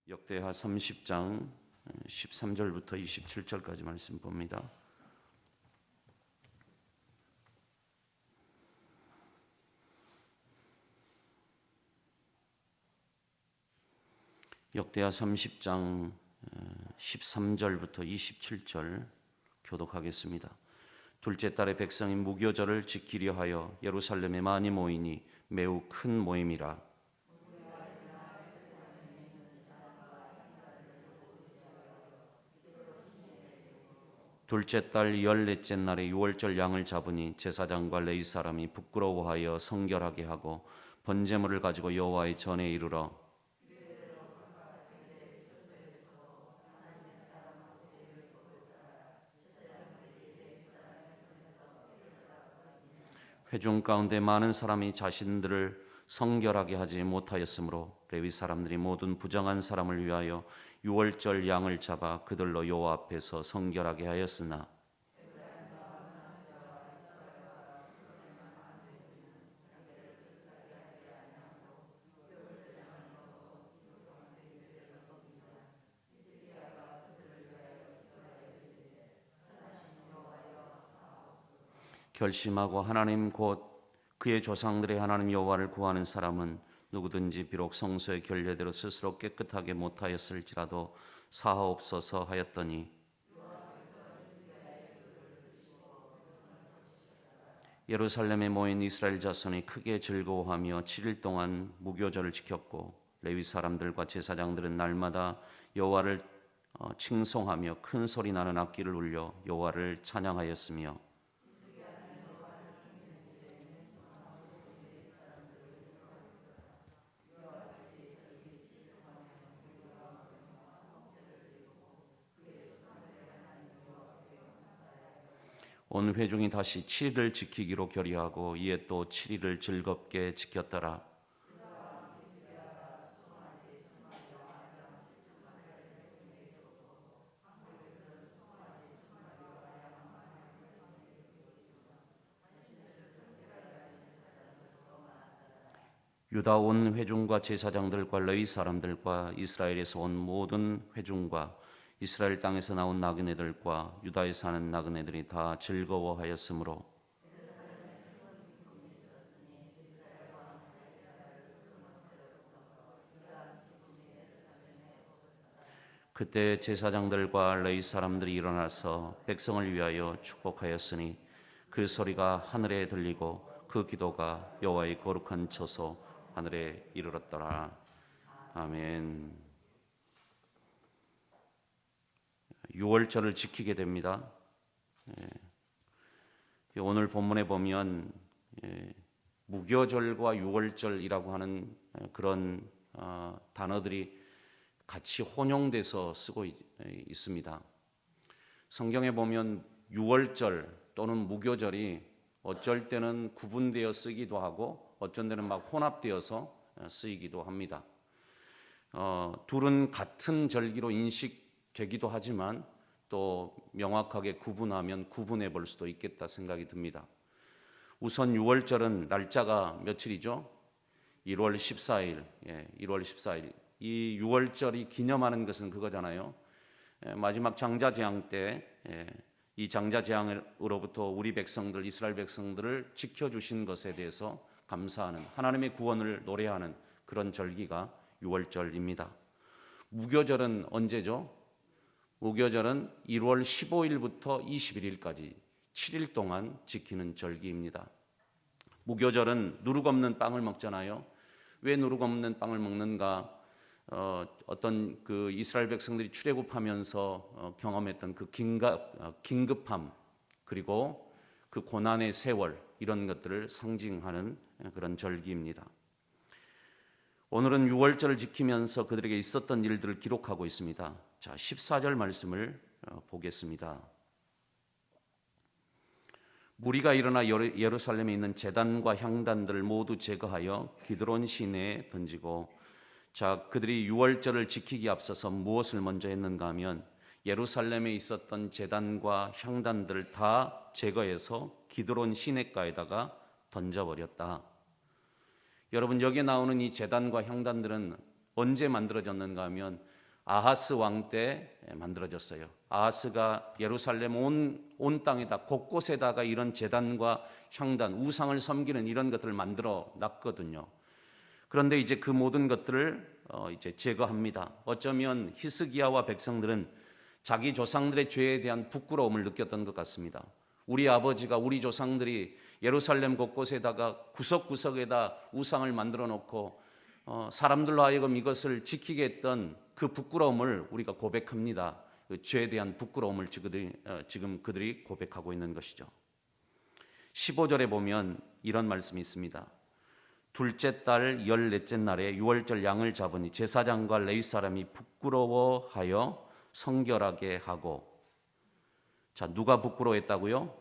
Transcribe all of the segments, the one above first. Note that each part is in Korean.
역대하 30장 13절부터 27절까지 말씀 봅니다. 역대하 30장 13절부터 27절 교독하겠습니다. 둘째 달에 백성이 무교절을 지키려 하여 예루살렘에 많이 모이니 매우 큰 모임이라. 둘째 달 14째 날에 유월절 양을 잡으니 제사장과 레위 사람이 부끄러워하여 성결하게 하고 번제물을 가지고 여호와의 전에 이르러 회중 가운데 많은 사람이 자신들을 성결하게 하지 못하였으므로 레위 사람들이 모든 부정한 사람을 위하여 유월절 양을 잡아 그들로 여호와 앞에서 성결하게 하였으나 결심하고 하나님 곧 그의 조상들의 하나님 여호와를 구하는 사람은 누구든지 비록 성소의 결례대로 스스로 깨끗하게 못하였을지라도 사하옵소서 하였더니 예루살렘에 모인 이스라엘 자손이 크게 즐거워하며 7일 동안 무교절을 지켰고 레위 사람들과 제사장들은 날마다 여호와를 칭송하며 큰 소리 나는 악기를 울려 여호와를 찬양하였으며 온 회중이 다시 7일을 지키기로 결의하고 이에 또 7일을 즐겁게 지켰더라. 유다 온 회중과 제사장들과 레위 사람들과 이스라엘에서 온 모든 회중과 이스라엘 땅에서 나온 나그네들과 유다에 사는 나그네들이 다 즐거워하였으므로 그때 제사장들과 레위 사람들이 일어나서 백성을 위하여 축복하였으니 그 소리가 하늘에 들리고 그 기도가 여호와의 거룩한 처소 하늘에 이르렀더라. 아멘. 유월절을 지키게 됩니다. 오늘 본문에 보면 무교절과 유월절이라고 하는 그런 단어들이 같이 혼용돼서 쓰고 있습니다. 성경에 보면 유월절 또는 무교절이 어쩔 때는 구분되어 쓰기도 하고 어쩐 때는 막 혼합되어서 쓰이기도 합니다. 둘은 같은 절기로 인식되기도 하지만 또 명확하게 구분하면 구분해 볼 수도 있겠다 생각이 듭니다. 우선 유월절은 날짜가 며칠이죠? 1월 14일. 1월 14일. 이 유월절이 기념하는 것은 그거잖아요. 마지막 장자재앙 때 이 장자재앙으로부터 우리 백성들, 이스라엘 백성들을 지켜주신 것에 대해서 감사하는 하나님의 구원을 노래하는 그런 절기가 유월절입니다. 무교절은 언제죠? 무교절은 1월 15일부터 21일까지 7일 동안 지키는 절기입니다. 무교절은 누룩 없는 빵을 먹잖아요. 왜 누룩 없는 빵을 먹는가? 어떤 그 이스라엘 백성들이 출애굽하면서 경험했던 그 긴급함 그리고 그 고난의 세월 이런 것들을 상징하는 그런 절기입니다. 오늘은 유월절을 지키면서 그들에게 있었던 일들을 기록하고 있습니다. 자, 14절 말씀을 보겠습니다. 무리가 일어나 예루살렘에 있는 제단과 향단들을 모두 제거하여 기드론 시내에 던지고 자, 그들이 유월절을 지키기 앞서서 무엇을 먼저 했는가 하면 예루살렘에 있었던 제단과 향단들을 다 제거해서 기드론 시내가에다가 던져버렸다. 여러분 여기에 나오는 이 제단과 향단들은 언제 만들어졌는가 하면 아하스 왕 때 만들어졌어요. 아하스가 예루살렘 온 땅에다 곳곳에다가 이런 제단과 향단, 우상을 섬기는 이런 것들을 만들어 놨거든요. 그런데 이제 그 모든 것들을 이제 제거합니다. 어쩌면 히스기야와 백성들은 자기 조상들의 죄에 대한 부끄러움을 느꼈던 것 같습니다. 우리 아버지가, 우리 조상들이 예루살렘 곳곳에다가 구석구석에다 우상을 만들어 놓고 사람들로 하여금 이것을 지키게 했던 그 부끄러움을 우리가 고백합니다. 그 죄에 대한 부끄러움을 지금 그들이 고백하고 있는 것이죠. 15절에 보면 이런 말씀이 있습니다. 둘째 달 14째 날에 유월절 양을 잡으니 제사장과 레위 사람이 부끄러워하여 성결하게 하고. 자, 누가 부끄러워했다고요?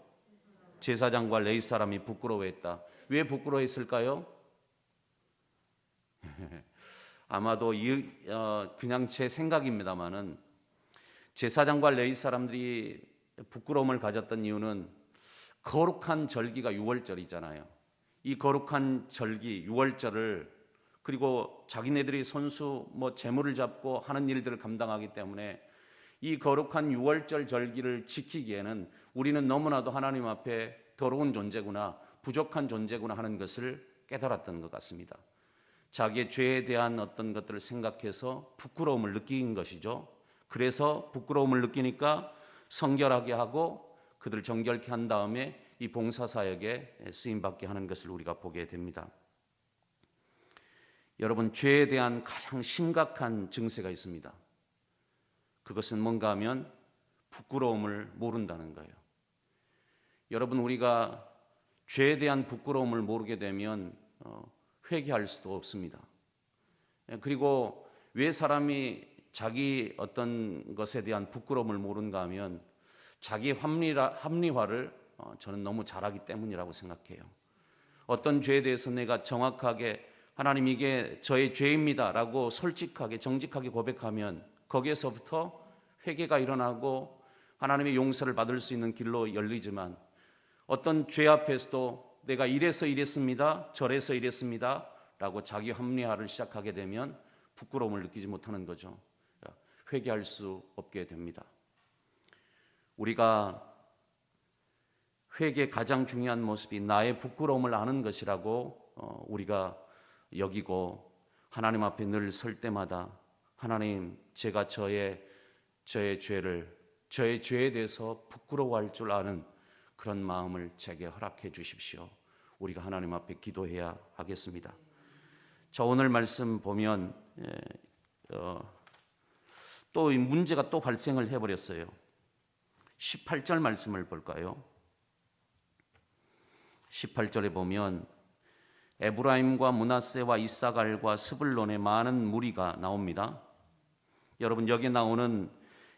제사장과 레위 사람이 부끄러워했다. 왜 부끄러워했을까요? 아마도 그냥 제 생각입니다만은 제사장과 레위 사람들이 부끄러움을 가졌던 이유는 거룩한 절기가 유월절이잖아요. 이 거룩한 절기 유월절을, 그리고 자기네들이 손수 제물을 잡고 하는 일들을 감당하기 때문에 이 거룩한 유월절 절기를 지키기에는 우리는 너무나도 하나님 앞에 더러운 존재구나, 부족한 존재구나 하는 것을 깨달았던 것 같습니다. 자기의 죄에 대한 어떤 것들을 생각해서 부끄러움을 느낀 것이죠. 그래서 부끄러움을 느끼니까 성결하게 하고 그들을 정결케 한 다음에 이 봉사사역에 쓰임받게 하는 것을 우리가 보게 됩니다. 여러분, 죄에 대한 가장 심각한 증세가 있습니다. 그것은 뭔가 하면 부끄러움을 모른다는 거예요. 여러분, 우리가 죄에 대한 부끄러움을 모르게 되면 회개할 수도 없습니다. 그리고 왜 사람이 자기 어떤 것에 대한 부끄러움을 모른가 하면 자기 합리화를 저는 너무 잘하기 때문이라고 생각해요. 어떤 죄에 대해서 내가 정확하게 하나님 이게 저의 죄입니다 라고 솔직하게 정직하게 고백하면 거기에서부터 회개가 일어나고 하나님의 용서를 받을 수 있는 길로 열리지만, 어떤 죄 앞에서도 내가 이래서 이랬습니다, 저래서 이랬습니다 라고 자기 합리화를 시작하게 되면 부끄러움을 느끼지 못하는 거죠. 회개할 수 없게 됩니다. 우리가 회개의 가장 중요한 모습이 나의 부끄러움을 아는 것이라고 우리가 여기고, 하나님 앞에 늘 설 때마다 하나님, 제가 저의 죄에 대해서 부끄러워할 줄 아는 그런 마음을 제게 허락해 주십시오. 우리가 하나님 앞에 기도해야 하겠습니다. 자, 오늘 말씀 보면 또 이 문제가 또 발생을 해버렸어요. 18절 말씀을 볼까요? 18절에 보면 에브라임과 므낫세와 이사갈과 스불론의 많은 무리가 나옵니다. 여러분, 여기 나오는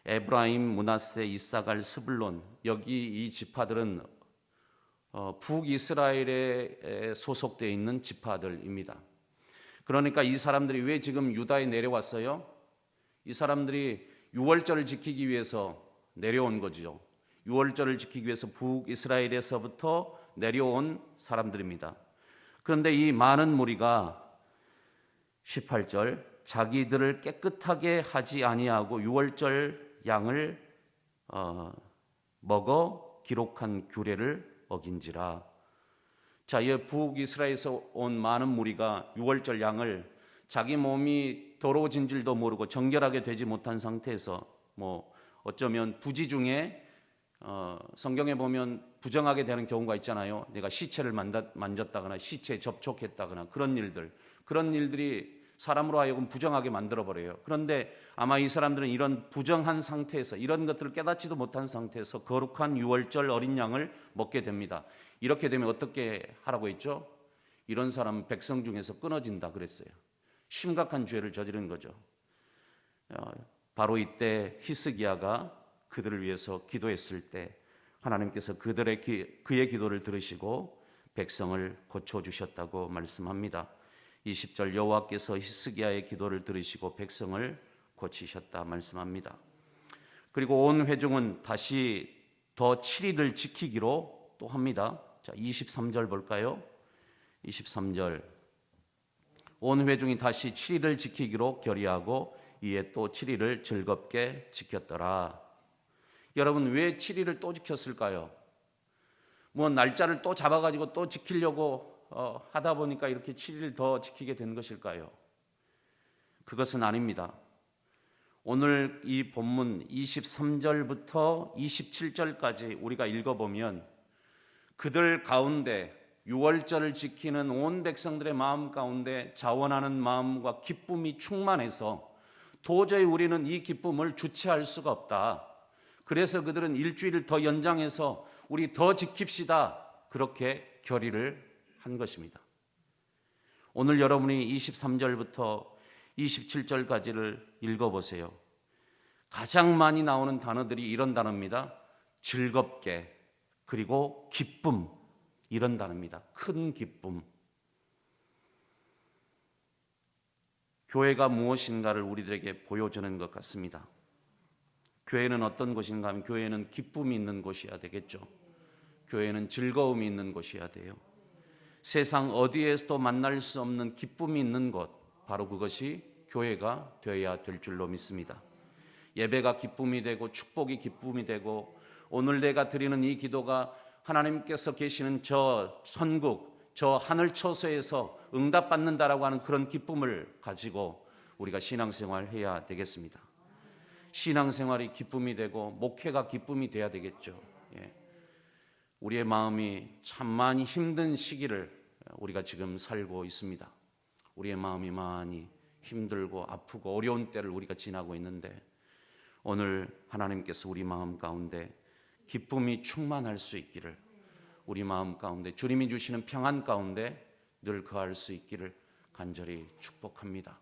에브라임, 므낫세, 이사갈, 스불론, 여기 이 지파들은 북이스라엘에 소속되어 있는 지파들입니다. 그러니까 이 사람들이 왜 지금 유다에 내려왔어요? 이 사람들이 유월절을 지키기 위해서 내려온 거죠. 유월절을 지키기 위해서 북이스라엘에서부터 내려온 사람들입니다. 그런데 이 많은 무리가 18절 자기들을 깨끗하게 하지 아니하고 유월절 양을 먹어 기록한 규례를 어긴지라. 자, 이 북이스라엘에서 온 많은 무리가 유월절 양을 자기 몸이 더러워진 줄도 모르고 정결하게 되지 못한 상태에서 어쩌면 부지 중에 성경에 보면 부정하게 되는 경우가 있잖아요. 내가 시체를 만졌다거나 시체에 접촉했다거나 그런 일들이 사람으로 하여금 부정하게 만들어버려요. 그런데 아마 이 사람들은 이런 부정한 상태에서, 이런 것들을 깨닫지도 못한 상태에서 거룩한 유월절 어린 양을 먹게 됩니다. 이렇게 되면 어떻게 하라고 했죠? 이런 사람은 백성 중에서 끊어진다 그랬어요. 심각한 죄를 저지른 거죠. 바로 이때 히스기야가 그들을 위해서 기도했을 때 하나님께서 그의 기도를 들으시고 백성을 고쳐주셨다고 말씀합니다. 20절 여호와께서 히스기야의 기도를 들으시고 백성을 고치셨다 말씀합니다. 그리고 온 회중은 다시 더 7일을 지키기로 또 합니다. 자, 23절 볼까요? 23절 온 회중이 다시 7일을 지키기로 결의하고 이에 또 7일을 즐겁게 지켰더라. 여러분, 왜 7일을 또 지켰을까요? 뭐 날짜를 또 잡아가지고 또 지키려고 하다 보니까 이렇게 7일 더 지키게 된 것일까요? 그것은 아닙니다. 오늘 이 본문 23절부터 27절까지 우리가 읽어보면 그들 가운데 유월절을 지키는 온 백성들의 마음 가운데 자원하는 마음과 기쁨이 충만해서 도저히 우리는 이 기쁨을 주체할 수가 없다. 그래서 그들은 일주일을 더 연장해서 우리 더 지킵시다. 그렇게 결의를 한 것입니다. 오늘 여러분이 23절부터 27절까지를 읽어보세요. 가장 많이 나오는 단어들이 이런 단어입니다. 즐겁게, 그리고 기쁨, 이런 단어입니다. 큰 기쁨. 교회가 무엇인가를 우리들에게 보여주는 것 같습니다. 교회는 어떤 곳인가 하면 교회는 기쁨이 있는 곳이어야 되겠죠. 교회는 즐거움이 있는 곳이어야 돼요. 세상 어디에서도 만날 수 없는 기쁨이 있는 곳, 바로 그것이 교회가 되어야 될 줄로 믿습니다. 예배가 기쁨이 되고 축복이 기쁨이 되고 오늘 내가 드리는 이 기도가 하나님께서 계시는 저 천국, 저 하늘 처소에서 응답받는다라고 하는 그런 기쁨을 가지고 우리가 신앙생활을 해야 되겠습니다. 신앙생활이 기쁨이 되고 목회가 기쁨이 돼야 되겠죠. 우리의 마음이 참 많이 힘든 시기를 우리가 지금 살고 있습니다. 우리의 마음이 많이 힘들고 아프고 어려운 때를 우리가 지나고 있는데 오늘 하나님께서 우리 마음 가운데 기쁨이 충만할 수 있기를, 우리 마음 가운데 주님이 주시는 평안 가운데 늘 거할 수 있기를 간절히 축복합니다.